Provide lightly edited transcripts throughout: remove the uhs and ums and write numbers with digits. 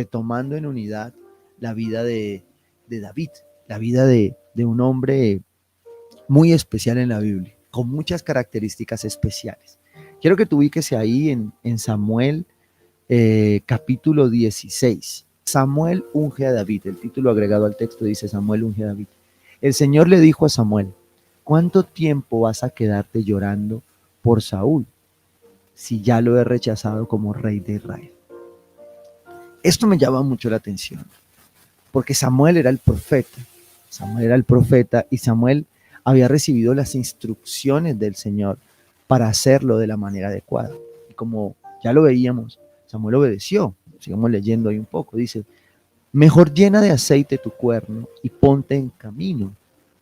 retomando en unidad la vida de David, la vida de un hombre muy especial en la Biblia, con muchas características especiales. Quiero que tú ubiques ahí en Samuel capítulo 16. Samuel unge a David. El título agregado al texto dice Samuel unge a David. El Señor le dijo a Samuel: ¿cuánto tiempo vas a quedarte llorando por Saúl si ya lo he rechazado como rey de Israel? Esto me llama mucho la atención, porque Samuel era el profeta. Samuel era el profeta y Samuel había recibido las instrucciones del Señor para hacerlo de la manera adecuada. Y como ya lo veíamos, Samuel obedeció. Sigamos leyendo ahí un poco. Dice: mejor llena de aceite tu cuerno y ponte en camino.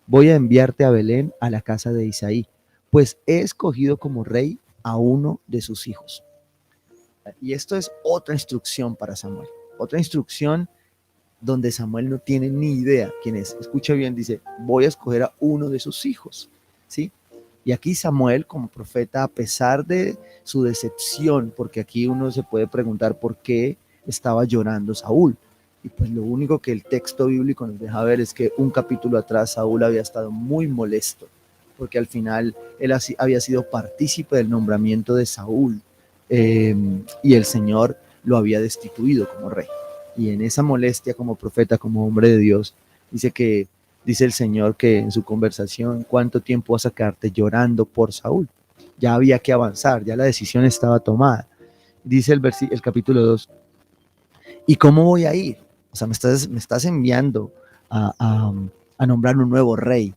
Voy a enviarte a Belén, a la casa de Isaí, pues he escogido como rey a uno de sus hijos. Y esto es otra instrucción para Samuel. Otra instrucción donde Samuel no tiene ni idea quién es. Escucha bien, dice: voy a escoger a uno de sus hijos, ¿sí? Y aquí Samuel, como profeta, a pesar de su decepción, porque aquí uno se puede preguntar por qué estaba llorando Saúl. Y pues lo único que el texto bíblico nos deja ver es que un capítulo atrás Saúl había estado muy molesto, porque al final él había sido partícipe del nombramiento de Saúl, y el Señor lo había destituido como rey. Y en esa molestia como profeta, como hombre de Dios, dice el Señor que en su conversación: ¿cuánto tiempo vas a quedarte llorando por Saúl? Ya había que avanzar, ya la decisión estaba tomada. Dice el capítulo 2: ¿y cómo voy a ir? O sea, me estás enviando a nombrar un nuevo rey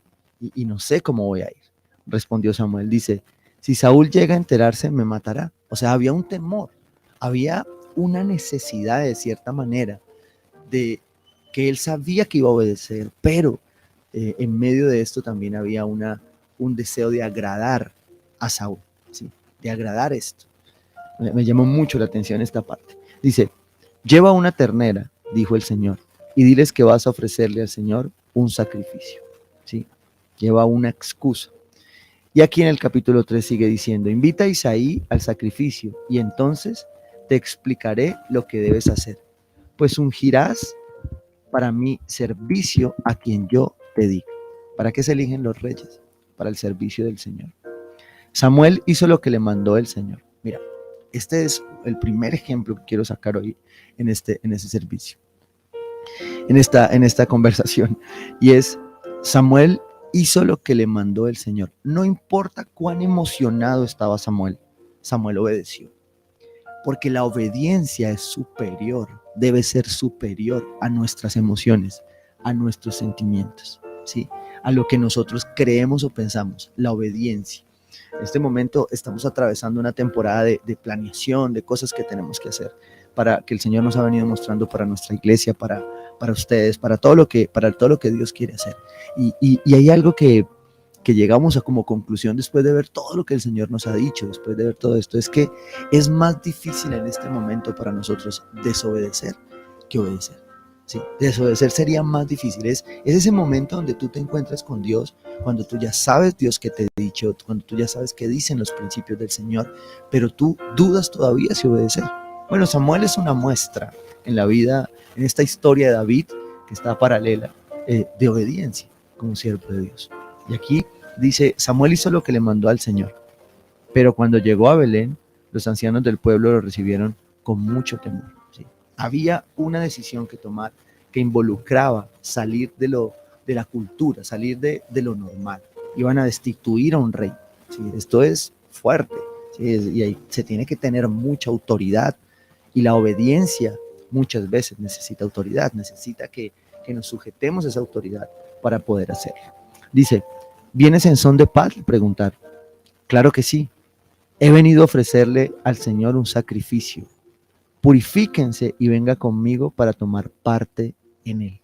y no sé cómo voy a ir. Respondió Samuel, dice: si Saúl llega a enterarse, me matará. O sea, había un temor, había una necesidad de cierta manera de que él sabía que iba a obedecer, pero en medio de esto también había un deseo de agradar a Saúl, ¿sí? De agradar esto. Me llamó mucho la atención esta parte. Dice: lleva una ternera, dijo el Señor, y diles que vas a ofrecerle al Señor un sacrificio, ¿sí? Lleva una excusa. Y aquí en el capítulo 3 sigue diciendo: invita a Isaí al sacrificio y entonces te explicaré lo que debes hacer, pues ungirás para mi servicio a quien yo te diga. ¿Para qué se eligen los reyes? Para el servicio del Señor. Samuel hizo lo que le mandó el Señor. Mira, este es el primer ejemplo que quiero sacar hoy en ese servicio, en esta conversación. Y es: Samuel hizo lo que le mandó el Señor. No importa cuán emocionado estaba Samuel, Samuel obedeció. Porque la obediencia es superior, debe ser superior a nuestras emociones, a nuestros sentimientos, ¿sí? A lo que nosotros creemos o pensamos, la obediencia. En este momento estamos atravesando una temporada de planeación, de cosas que tenemos que hacer, para que el Señor nos ha venido mostrando para nuestra iglesia, para ustedes, para todo lo que Dios quiere hacer. Y hay algo que llegamos a como conclusión después de ver todo lo que el Señor nos ha dicho, después de ver todo esto, es que es más difícil en este momento para nosotros desobedecer que obedecer. Sí, desobedecer sería más difícil. Es ese momento donde tú te encuentras con Dios, cuando tú ya sabes Dios que te ha dicho, cuando tú ya sabes qué dicen los principios del Señor, pero tú dudas todavía si obedecer. Bueno, Samuel es una muestra en la vida, en esta historia de David, que está paralela, de obediencia como siervo de Dios. Y aquí dice: Samuel hizo lo que le mandó al Señor, pero cuando llegó a Belén, los ancianos del pueblo lo recibieron con mucho temor. ¿Sí? Había una decisión que tomar que involucraba salir de la cultura, salir de lo normal. Iban a destituir a un rey. ¿Sí? Esto es fuerte, ¿sí? Y ahí se tiene que tener mucha autoridad, y la obediencia muchas veces necesita autoridad, necesita que nos sujetemos a esa autoridad para poder hacerlo. Dice: ¿vienes en son de paz?, le preguntaron. Claro que sí. He venido a ofrecerle al Señor un sacrificio. Purifíquense y venga conmigo para tomar parte en él.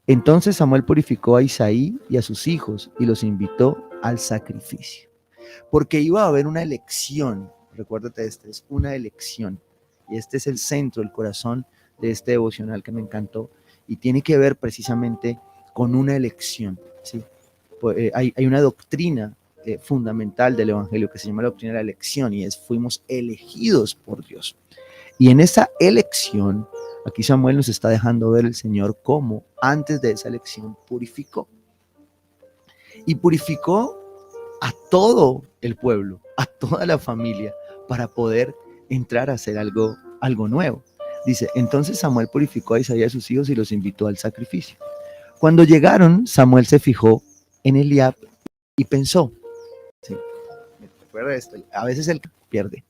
Entonces Samuel purificó a Isaí y a sus hijos y los invitó al sacrificio. Porque iba a haber una elección. Recuérdate, es una elección. Y este es el centro, el corazón de este devocional que me encantó. Y tiene que ver precisamente con una elección, ¿sí? Hay una doctrina fundamental del Evangelio que se llama la doctrina de la elección, y es: fuimos elegidos por Dios. Y en esa elección Aquí Samuel nos está dejando ver el Señor cómo antes de esa elección purificó. Y purificó a todo el pueblo, a toda la familia, para poder entrar a hacer algo nuevo. Dice, entonces Samuel purificó a Isaí y a sus hijos y los invitó al sacrificio. Cuando llegaron, Samuel se fijó en Eliab y pensó, ¿sí? Recuerda esto, a veces él pierde,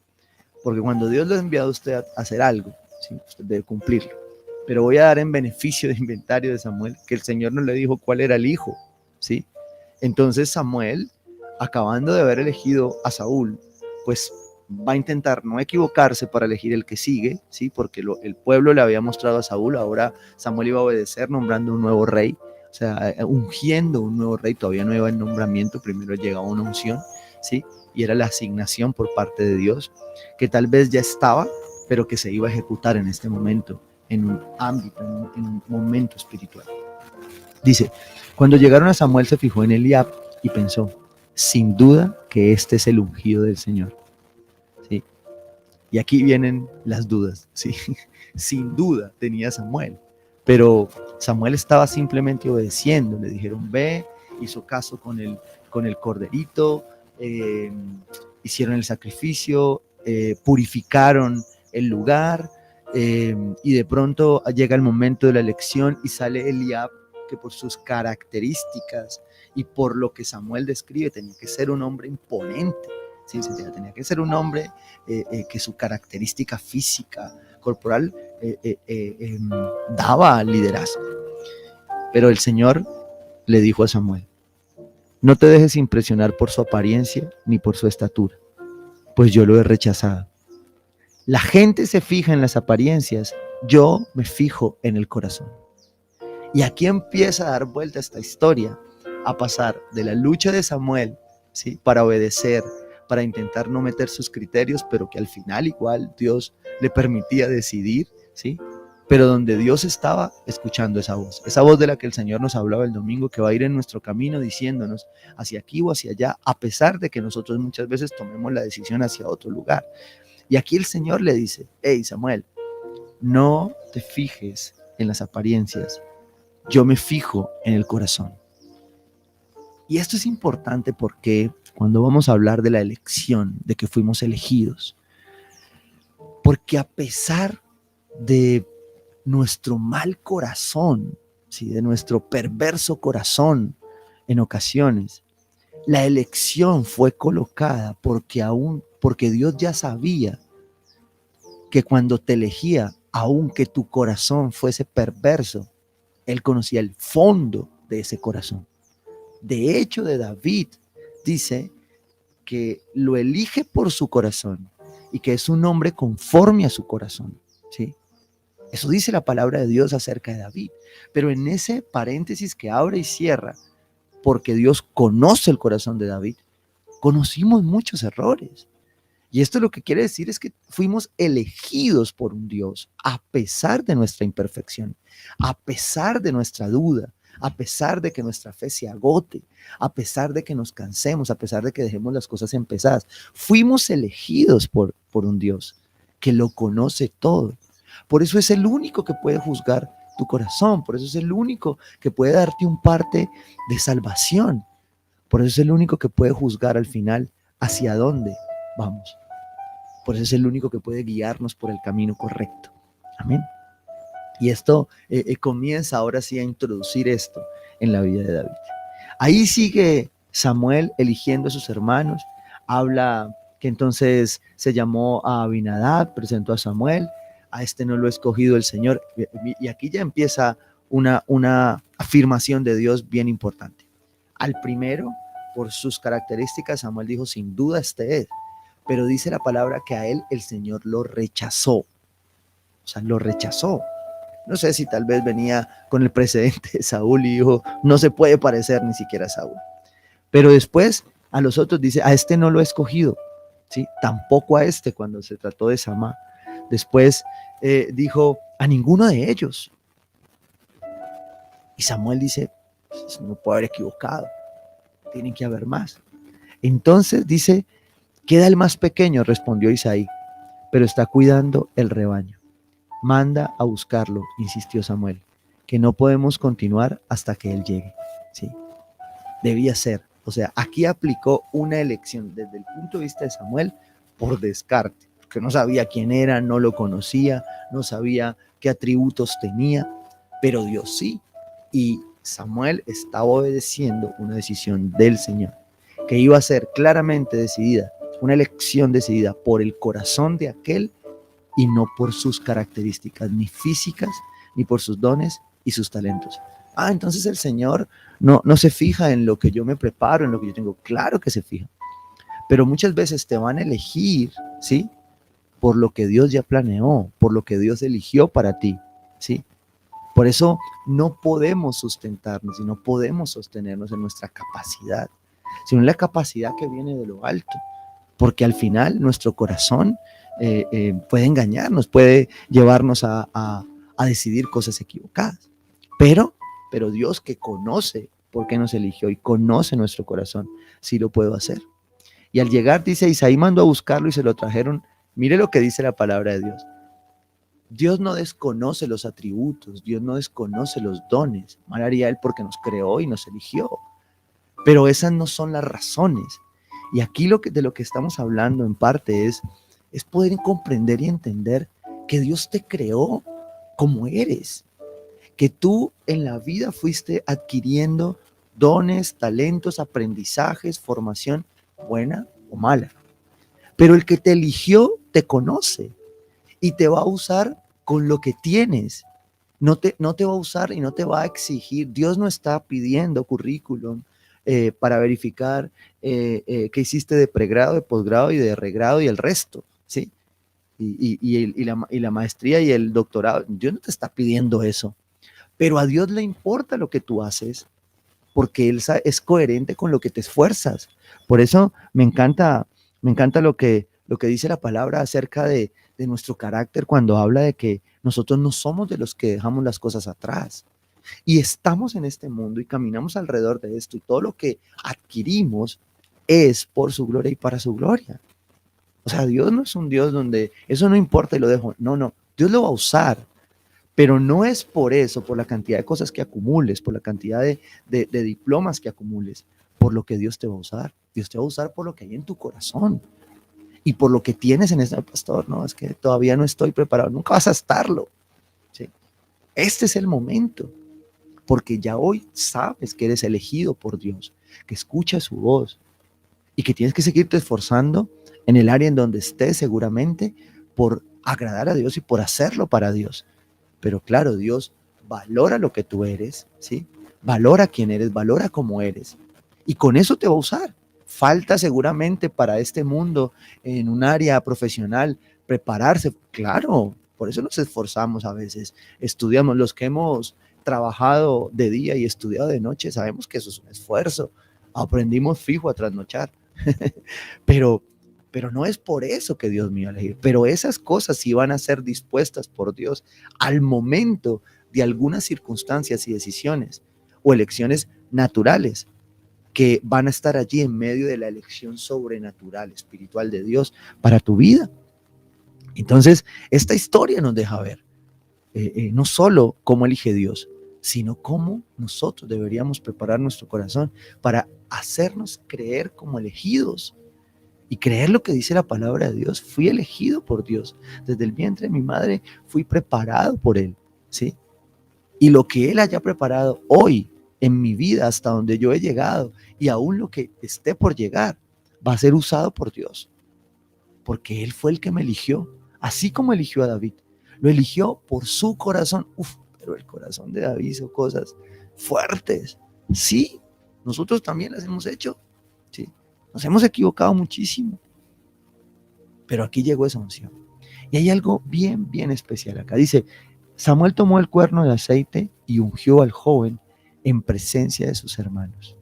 porque cuando Dios lo ha enviado a usted a hacer algo, ¿sí? Usted debe cumplirlo. Pero voy a dar en beneficio de inventario de Samuel que el Señor no le dijo cuál era el hijo, ¿sí? Entonces Samuel, acabando de haber elegido a Saúl, pues va a intentar no equivocarse para elegir el que sigue, ¿sí? Porque el pueblo le había mostrado a Saúl, ahora Samuel iba a obedecer nombrando un nuevo rey, o sea, ungiendo un nuevo rey, todavía no iba el nombramiento, primero llegaba una unción, ¿sí? Y era la asignación por parte de Dios, que tal vez ya estaba, pero que se iba a ejecutar en este momento, en un ámbito, en un momento espiritual. Dice, cuando llegaron a Samuel se fijó en Eliab y pensó, sin duda que este es el ungido del Señor. ¿Sí? Y aquí vienen las dudas. ¿Sí? Sin duda tenía Samuel, pero Samuel estaba simplemente obedeciendo. Le dijeron, ve, hizo caso con el corderito, hicieron el sacrificio, purificaron el lugar, y de pronto llega el momento de la elección y sale Eliab, que por sus características y por lo que Samuel describe tenía que ser un hombre imponente, ¿sí? Tenía que ser un hombre que su característica física, corporal, daba liderazgo. Pero el Señor le dijo a Samuel, no te dejes impresionar por su apariencia ni por su estatura, pues yo lo he rechazado. La gente se fija en las apariencias, yo me fijo en el corazón. Y aquí empieza a dar vuelta esta historia, a pasar de la lucha de Samuel, ¿sí? Para obedecer, para intentar no meter sus criterios, pero que al final igual Dios le permitía decidir, ¿sí? Pero donde Dios estaba escuchando esa voz de la que el Señor nos hablaba el domingo, que va a ir en nuestro camino diciéndonos hacia aquí o hacia allá, a pesar de que nosotros muchas veces tomemos la decisión hacia otro lugar. Y aquí el Señor le dice, hey Samuel, no te fijes en las apariencias, yo me fijo en el corazón. Y esto es importante porque cuando vamos a hablar de la elección, de que fuimos elegidos, porque a pesar de nuestro mal corazón, ¿sí? De nuestro perverso corazón en ocasiones, la elección fue colocada porque Dios ya sabía que cuando te elegía, aunque tu corazón fuese perverso, Él conocía el fondo de ese corazón. De hecho, de David dice que lo elige por su corazón y que es un hombre conforme a su corazón, ¿sí? Eso dice la palabra de Dios acerca de David. Pero en ese paréntesis que abre y cierra, porque Dios conoce el corazón de David, conocimos muchos errores. Y esto lo que quiere decir es que fuimos elegidos por un Dios a pesar de nuestra imperfección, a pesar de nuestra duda, a pesar de que nuestra fe se agote, a pesar de que nos cansemos, a pesar de que dejemos las cosas empezadas. Fuimos elegidos por un Dios que lo conoce todo. Por eso es el único que puede juzgar tu corazón, por eso es el único que puede darte un parte de salvación, por eso es el único que puede juzgar al final hacia dónde vamos. Por eso es el único que puede guiarnos por el camino correcto. Amén. Y esto comienza ahora sí a introducir esto en la vida de David. Ahí sigue Samuel eligiendo a sus hermanos. Habla que entonces se llamó a Abinadab, presentó a Samuel. A este no lo ha escogido el Señor. Y aquí ya empieza una afirmación de Dios bien importante. Al primero, por sus características, Samuel dijo, sin duda este es. Pero dice la palabra que a él el Señor lo rechazó. O sea, lo rechazó. No sé si tal vez venía con el precedente de Saúl y dijo, no se puede parecer ni siquiera a Saúl. Pero después a los otros dice, a este no lo he escogido, ¿sí? Tampoco a este cuando se trató de Samá. Después dijo, a ninguno de ellos. Y Samuel dice, pues, no puedo haber equivocado, tienen que haber más. Entonces dice, queda el más pequeño, respondió Isaí, pero está cuidando el rebaño. Manda a buscarlo, insistió Samuel, que no podemos continuar hasta que él llegue. Sí, debía ser. O sea, aquí aplicó una elección desde el punto de vista de Samuel por descarte, porque no sabía quién era, no lo conocía, no sabía qué atributos tenía, pero Dios sí. Y Samuel estaba obedeciendo una decisión del Señor, que iba a ser claramente decidida, una elección decidida por el corazón de aquel y no por sus características, ni físicas, ni por sus dones y sus talentos. Entonces el Señor no se fija en lo que yo me preparo, en lo que yo tengo. Claro que se fija, pero muchas veces te van a elegir, ¿sí? Por lo que Dios ya planeó, por lo que Dios eligió para ti, ¿sí? Por eso no podemos sustentarnos y no podemos sostenernos en nuestra capacidad, sino en la capacidad que viene de lo alto, porque al final nuestro corazón puede engañarnos, puede llevarnos a decidir cosas equivocadas. Pero Dios, que conoce por qué nos eligió y conoce nuestro corazón, sí lo puedo hacer. Y al llegar, dice, Isaí mandó a buscarlo y se lo trajeron. Mire lo que dice la palabra de Dios. Dios no desconoce los atributos, Dios no desconoce los dones. Mal haría Él porque nos creó y nos eligió. Pero esas no son las razones. Y aquí de lo que estamos hablando en parte es poder comprender y entender que Dios te creó como eres, que tú en la vida fuiste adquiriendo dones, talentos, aprendizajes, formación, buena o mala. Pero el que te eligió te conoce y te va a usar con lo que tienes. No te va a usar y no te va a exigir. Dios no está pidiendo currículum para verificar qué hiciste de pregrado, de posgrado y de regrado y el resto, ¿sí? Y la maestría y el doctorado. Dios no te está pidiendo eso. Pero a Dios le importa lo que tú haces porque Él es coherente con lo que te esfuerzas. Por eso me encanta lo que dice la palabra acerca de nuestro carácter cuando habla de que nosotros no somos de los que dejamos las cosas atrás. Y estamos en este mundo y caminamos alrededor de esto y todo lo que adquirimos es por su gloria y para su gloria. O sea, Dios no es un Dios donde eso no importa y lo dejo. No, no, Dios lo va a usar. Pero no es por eso, por la cantidad de cosas que acumules, por la cantidad de diplomas que acumules, por lo que Dios te va a usar. Dios te va a usar por lo que hay en tu corazón y por lo que tienes en este pastor. No, es que todavía no estoy preparado. Nunca vas a estarlo. ¿Sí? Este es el momento, porque ya hoy sabes que eres elegido por Dios, que escuchas su voz y que tienes que seguirte esforzando en el área en donde estés seguramente por agradar a Dios y por hacerlo para Dios. Pero claro, Dios valora lo que tú eres, ¿sí? Valora quién eres, valora cómo eres. Y con eso te va a usar. Falta seguramente para este mundo en un área profesional prepararse. Claro, por eso nos esforzamos a veces. Estudiamos los que hemos trabajado de día y estudiado de noche. Sabemos que eso es un esfuerzo. Aprendimos fijo a trasnochar. pero pero no es por eso que Dios me iba a elegir. Pero esas cosas sí van a ser dispuestas por Dios al momento de algunas circunstancias y decisiones o elecciones naturales que van a estar allí en medio de la elección sobrenatural, espiritual de Dios para tu vida. Entonces, esta historia nos deja ver no solo cómo elige Dios, sino cómo nosotros deberíamos preparar nuestro corazón para hacernos creer como elegidos. Y creer lo que dice la palabra de Dios. Fui elegido por Dios. Desde el vientre de mi madre fui preparado por Él, ¿sí? Y lo que Él haya preparado hoy en mi vida hasta donde yo he llegado y aún lo que esté por llegar va a ser usado por Dios. Porque Él fue el que me eligió, así como eligió a David. Lo eligió por su corazón. Pero el corazón de David hizo cosas fuertes. Sí, nosotros también las hemos hecho, ¿sí? Nos hemos equivocado muchísimo, pero aquí llegó esa unción. Y hay algo bien, bien especial acá. Dice, Samuel tomó el cuerno de aceite y ungió al joven en presencia de sus hermanos.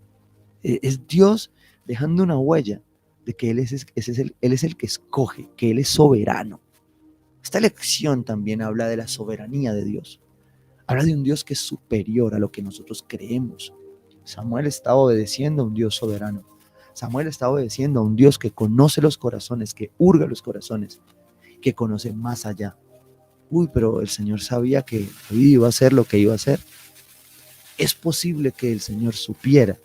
Es Dios dejando una huella de que Él es el que escoge, que Él es soberano. Esta lección también habla de la soberanía de Dios. Habla de un Dios que es superior a lo que nosotros creemos. Samuel estaba obedeciendo a un Dios soberano. Samuel está obedeciendo a un Dios que conoce los corazones, que hurga los corazones, que conoce más allá. Uy, pero el Señor sabía que David iba a hacer lo que iba a hacer. Es posible que el Señor supiera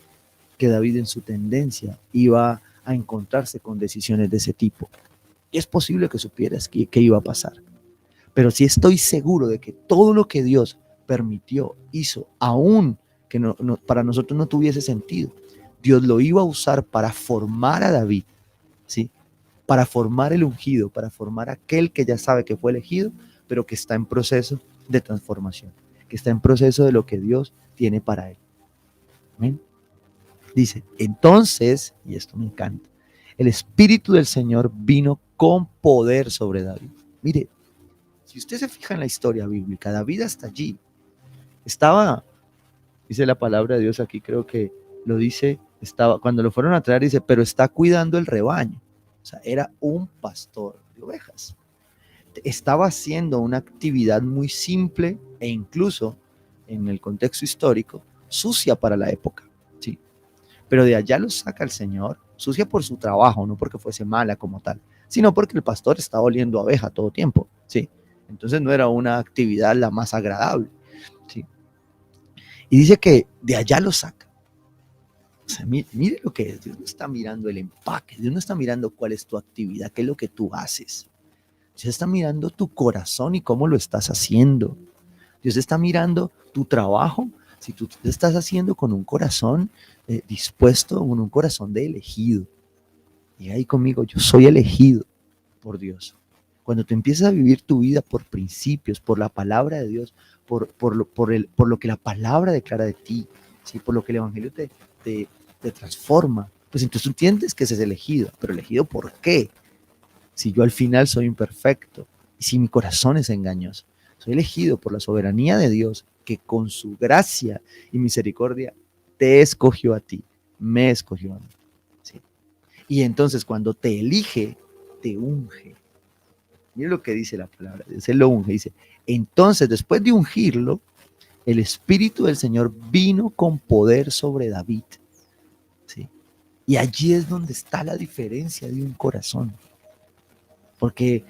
que David en su tendencia iba a encontrarse con decisiones de ese tipo. Y es posible que supieras que iba a pasar. Pero sí estoy seguro de que todo lo que Dios permitió, hizo, aún que para nosotros no tuviese sentido, Dios lo iba a usar para formar a David, ¿sí? Para formar el ungido, para formar aquel que ya sabe que fue elegido, pero que está en proceso de transformación, que está en proceso de lo que Dios tiene para él. ¿Amén? Dice, entonces, y esto me encanta, el Espíritu del Señor vino con poder sobre David. Mire, si usted se fija en la historia bíblica, David hasta allí estaba, dice la palabra de Dios aquí, creo que lo dice, estaba, cuando lo fueron a traer, dice, pero está cuidando el rebaño. O sea, era un pastor de ovejas. Estaba haciendo una actividad muy simple e incluso en el contexto histórico, sucia para la época, ¿sí? Pero de allá lo saca el Señor, sucia por su trabajo, no porque fuese mala como tal, sino porque el pastor estaba oliendo abeja todo tiempo, ¿sí? Entonces no era una actividad la más agradable, ¿sí? Y dice que de allá lo saca. O sea, mire lo que es, Dios no está mirando el empaque, Dios no está mirando cuál es tu actividad, qué es lo que tú haces. Dios está mirando tu corazón y cómo lo estás haciendo. Dios está mirando tu trabajo, si tú lo estás haciendo con un corazón dispuesto, con un corazón de elegido. Y ahí conmigo, yo soy elegido por Dios. Cuando tú empiezas a vivir tu vida por principios, por la palabra de Dios, por lo que la palabra declara de ti, ¿sí? Por lo que el Evangelio te transforma, pues entonces tú entiendes que ese es elegido. Pero elegido ¿por qué? Si yo al final soy imperfecto y si mi corazón es engañoso. Soy elegido por la soberanía de Dios que con su gracia y misericordia te escogió a ti, me escogió a mí. ¿Sí? Y entonces cuando te elige, te unge. Mira lo que dice la palabra, Dios, él lo unge, dice, entonces después de ungirlo, el Espíritu del Señor vino con poder sobre David. ¿Sí? Y allí es donde está la diferencia de un corazón. Porque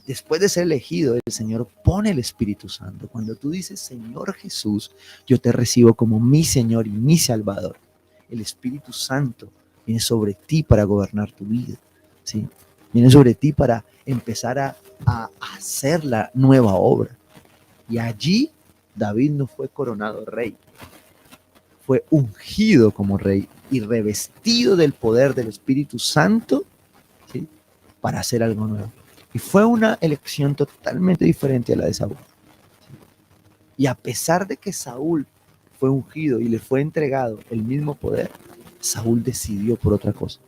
después de ser elegido, el Señor pone el Espíritu Santo. Cuando tú dices, Señor Jesús, yo te recibo como mi Señor y mi Salvador. El Espíritu Santo viene sobre ti para gobernar tu vida, ¿sí? Viene sobre ti para empezar a hacer la nueva obra. Y allí David no fue coronado rey, fue ungido como rey y revestido del poder del Espíritu Santo, ¿sí? Para hacer algo nuevo. Y fue una elección totalmente diferente a la de Saúl. Y a pesar de que Saúl fue ungido y le fue entregado el mismo poder, Saúl decidió por otra cosa.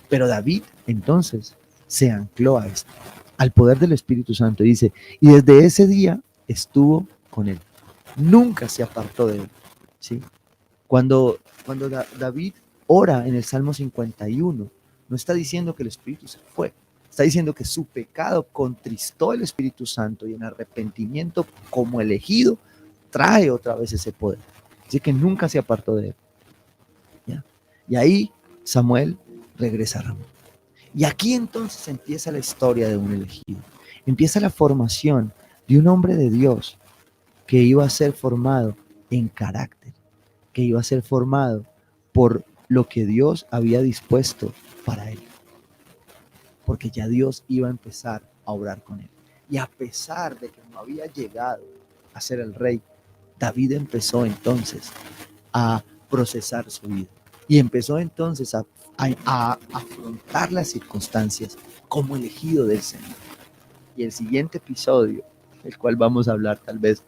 Pero David entonces se ancló a esto, al poder del Espíritu Santo. Y dice, y desde ese día estuvo con él. Nunca se apartó de él. ¿Sí? Cuando David ora en el Salmo 51, no está diciendo que el Espíritu se fue. Está diciendo que su pecado contristó el Espíritu Santo y en arrepentimiento como elegido trae otra vez ese poder. Así que nunca se apartó de él. ¿Ya? Y ahí Samuel regresa a Ramón. Y aquí entonces empieza la historia de un elegido. Empieza la formación de un hombre de Dios que iba a ser formado en carácter, que iba a ser formado por lo que Dios había dispuesto para él. Porque ya Dios iba a empezar a obrar con él. Y a pesar de que no había llegado a ser el rey, David empezó entonces a procesar su vida. Y empezó entonces a afrontar las circunstancias como elegido del Señor. Y el siguiente episodio, el cual vamos a hablar tal vez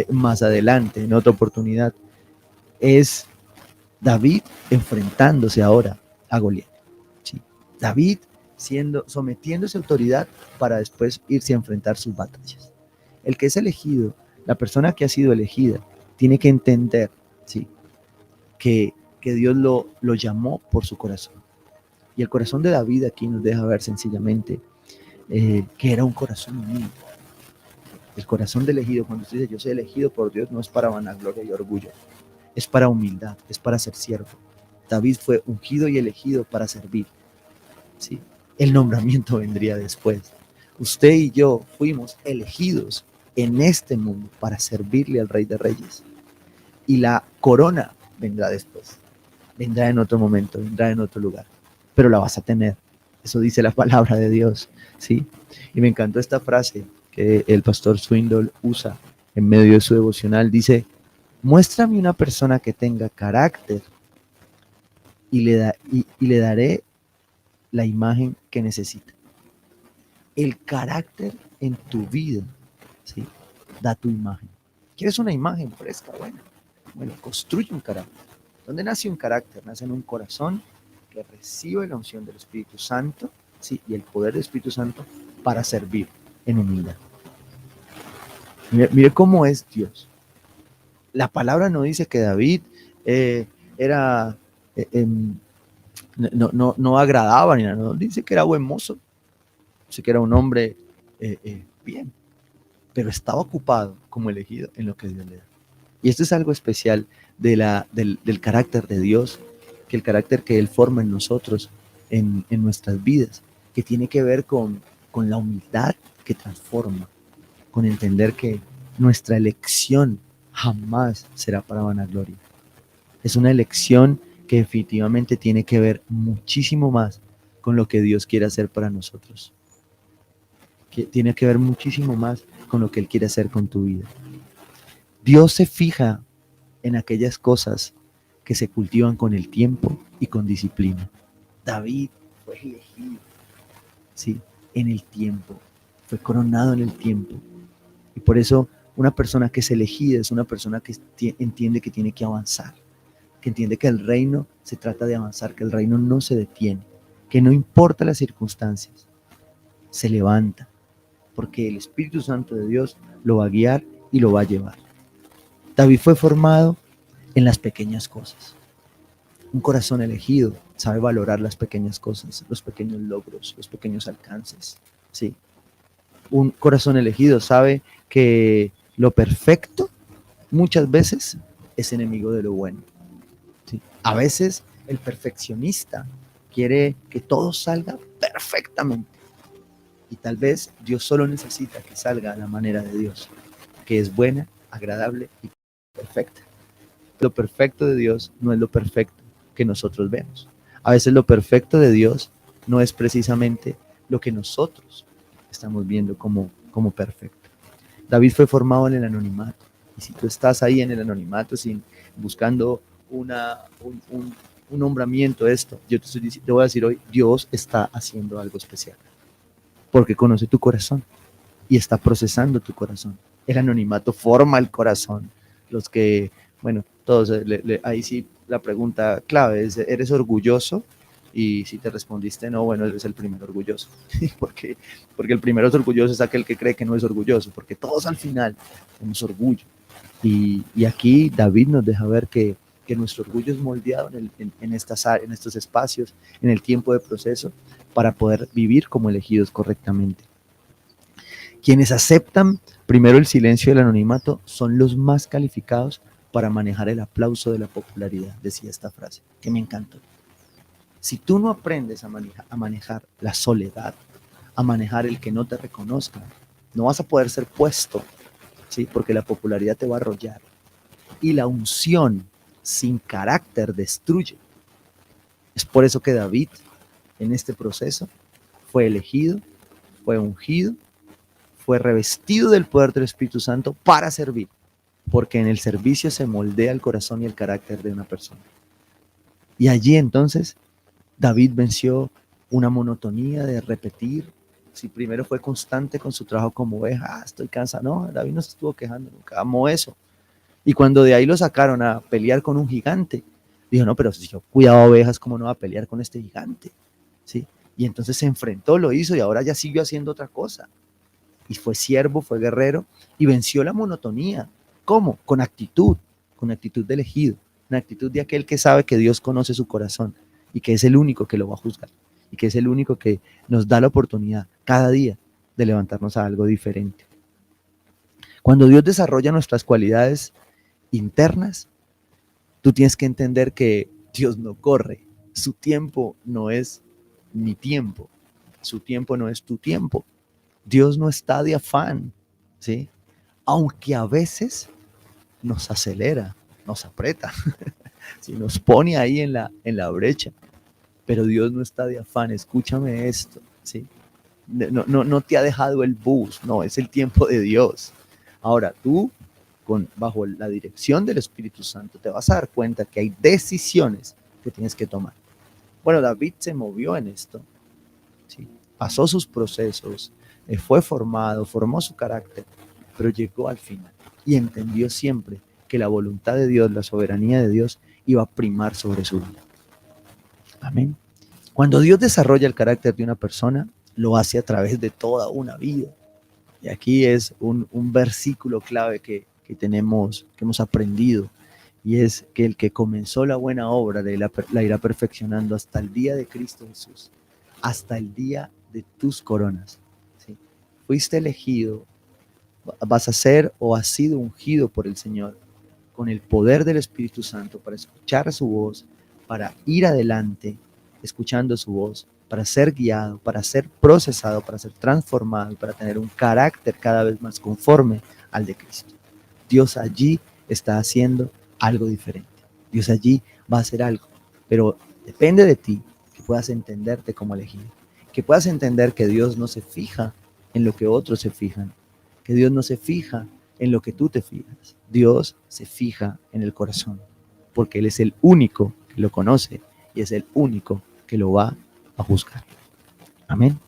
más adelante, en otra oportunidad, es David enfrentándose ahora a Goliat. ¿Sí? David sometiéndose a autoridad para después irse a enfrentar sus batallas. El que es elegido, la persona que ha sido elegida, tiene que entender, ¿sí? que Dios lo llamó por su corazón. Y el corazón de David aquí nos deja ver sencillamente que era un corazón humilde. El corazón de elegido, cuando usted dice yo soy elegido por Dios, no es para vanagloria y orgullo, es para humildad, es para ser siervo. David fue ungido y elegido para servir. ¿Sí? El nombramiento vendría después. Usted y yo fuimos elegidos en este mundo para servirle al Rey de Reyes. Y la corona vendrá después, vendrá en otro momento, vendrá en otro lugar, pero la vas a tener. Eso dice la palabra de Dios, ¿sí? Y me encantó esta frase que el pastor Swindoll usa en medio de su devocional. Dice, muéstrame una persona que tenga carácter y le daré la imagen que necesita. El carácter en tu vida, ¿sí? Da tu imagen. ¿Quieres una imagen fresca? Bueno, construye un carácter. ¿Dónde nace un carácter? Nace en un corazón que recibe la unción del Espíritu Santo, ¿sí? Y el poder del Espíritu Santo para servir en humildad. Mire cómo es Dios. La palabra no dice que David era, no agradaba ni nada, no dice que era buen mozo, dice que era un hombre bien, pero estaba ocupado como elegido en lo que Dios le da. Y esto es algo especial del carácter de Dios, que el carácter que Él forma en nosotros, en nuestras vidas, que tiene que ver con la humildad que transforma, con entender que nuestra elección jamás será para vanagloria. Es una elección que definitivamente tiene que ver muchísimo más con lo que Dios quiere hacer para nosotros. Que tiene que ver muchísimo más con lo que Él quiere hacer con tu vida. Dios se fija en aquellas cosas que se cultivan con el tiempo y con disciplina. David fue elegido, ¿sí? En el tiempo, fue coronado en el tiempo. Y por eso una persona que es elegida es una persona que entiende que tiene que avanzar, que entiende que el reino se trata de avanzar, que el reino no se detiene, que no importa las circunstancias, se levanta, porque el Espíritu Santo de Dios lo va a guiar y lo va a llevar. David fue formado en las pequeñas cosas. Un corazón elegido sabe valorar las pequeñas cosas, los pequeños logros, los pequeños alcances, ¿sí? Un corazón elegido sabe que lo perfecto muchas veces es enemigo de lo bueno, ¿sí? A veces el perfeccionista quiere que todo salga perfectamente y tal vez Dios solo necesita que salga a la manera de Dios, que es buena, agradable y perfecta. Lo perfecto de Dios no es lo perfecto que nosotros vemos. A veces lo perfecto de Dios no es precisamente lo que nosotros estamos viendo como perfecto. David fue formado en el anonimato. Y si tú estás ahí en el anonimato buscando un nombramiento de esto, yo te voy a decir hoy, Dios está haciendo algo especial. Porque conoce tu corazón y está procesando tu corazón. El anonimato forma el corazón. Los que, bueno, todos, ahí sí la pregunta clave es, ¿eres orgulloso? Y si te respondiste no, bueno, eres el primer orgulloso. porque el primero es orgulloso es aquel que cree que no es orgulloso, porque todos al final tenemos orgullo. Y aquí David nos deja ver que nuestro orgullo es moldeado en estos espacios, en el tiempo de proceso, para poder vivir como elegidos correctamente. Quienes aceptan primero el silencio del anonimato son los más calificados para manejar el aplauso de la popularidad, decía esta frase, que me encantó. Si tú no aprendes a manejar la soledad, a manejar el que no te reconozcan, no vas a poder ser puesto, ¿sí? Porque la popularidad te va a arrollar. Y la unción sin carácter destruye. Es por eso que David, en este proceso, fue elegido, fue ungido, fue revestido del poder del Espíritu Santo para servir, porque en el servicio se moldea el corazón y el carácter de una persona. Y allí entonces David venció una monotonía de repetir. Si primero fue constante con su trabajo como oveja, estoy cansado. No, David no se estuvo quejando nunca, amó eso. Y cuando de ahí lo sacaron a pelear con un gigante, dijo, no, pero si yo cuidaba ovejas, ¿cómo no va a pelear con este gigante? ¿Sí? Y entonces se enfrentó, lo hizo y ahora ya siguió haciendo otra cosa. Y fue siervo, fue guerrero y venció la monotonía. ¿Cómo? Con actitud de elegido, una actitud de aquel que sabe que Dios conoce su corazón y que es el único que lo va a juzgar y que es el único que nos da la oportunidad cada día de levantarnos a algo diferente. Cuando Dios desarrolla nuestras cualidades internas, tú tienes que entender que Dios no corre, su tiempo no es mi tiempo, su tiempo no es tu tiempo. Dios no está de afán, ¿sí? Aunque a veces nos acelera, nos aprieta, ¿sí? Nos pone ahí en la brecha, pero Dios no está de afán, escúchame esto, ¿sí? No te ha dejado el bus, no, es el tiempo de Dios. Ahora, tú, bajo la dirección del Espíritu Santo, te vas a dar cuenta que hay decisiones que tienes que tomar. Bueno, David se movió en esto, ¿sí? Pasó sus procesos, fue formado, formó su carácter, pero llegó al final y entendió siempre que la voluntad de Dios, la soberanía de Dios, iba a primar sobre su vida. Amén. Cuando Dios desarrolla el carácter de una persona, lo hace a través de toda una vida. Y aquí es un versículo clave que hemos aprendido, y es que el que comenzó la buena obra la irá perfeccionando hasta el día de Cristo Jesús, hasta el día de tus coronas. ¿Sí? Fuiste elegido, vas a ser o has sido ungido por el Señor con el poder del Espíritu Santo para escuchar su voz, para ir adelante escuchando su voz, para ser guiado, para ser procesado, para ser transformado, para tener un carácter cada vez más conforme al de Cristo. Dios allí está haciendo algo diferente. Dios allí va a hacer algo, pero depende de ti que puedas entenderte como elegido, que puedas entender que Dios no se fija en lo que otros se fijan, que Dios no se fija en lo que tú te fijas. Dios se fija en el corazón, porque Él es el único que lo conoce y es el único que lo va a juzgar. Amén.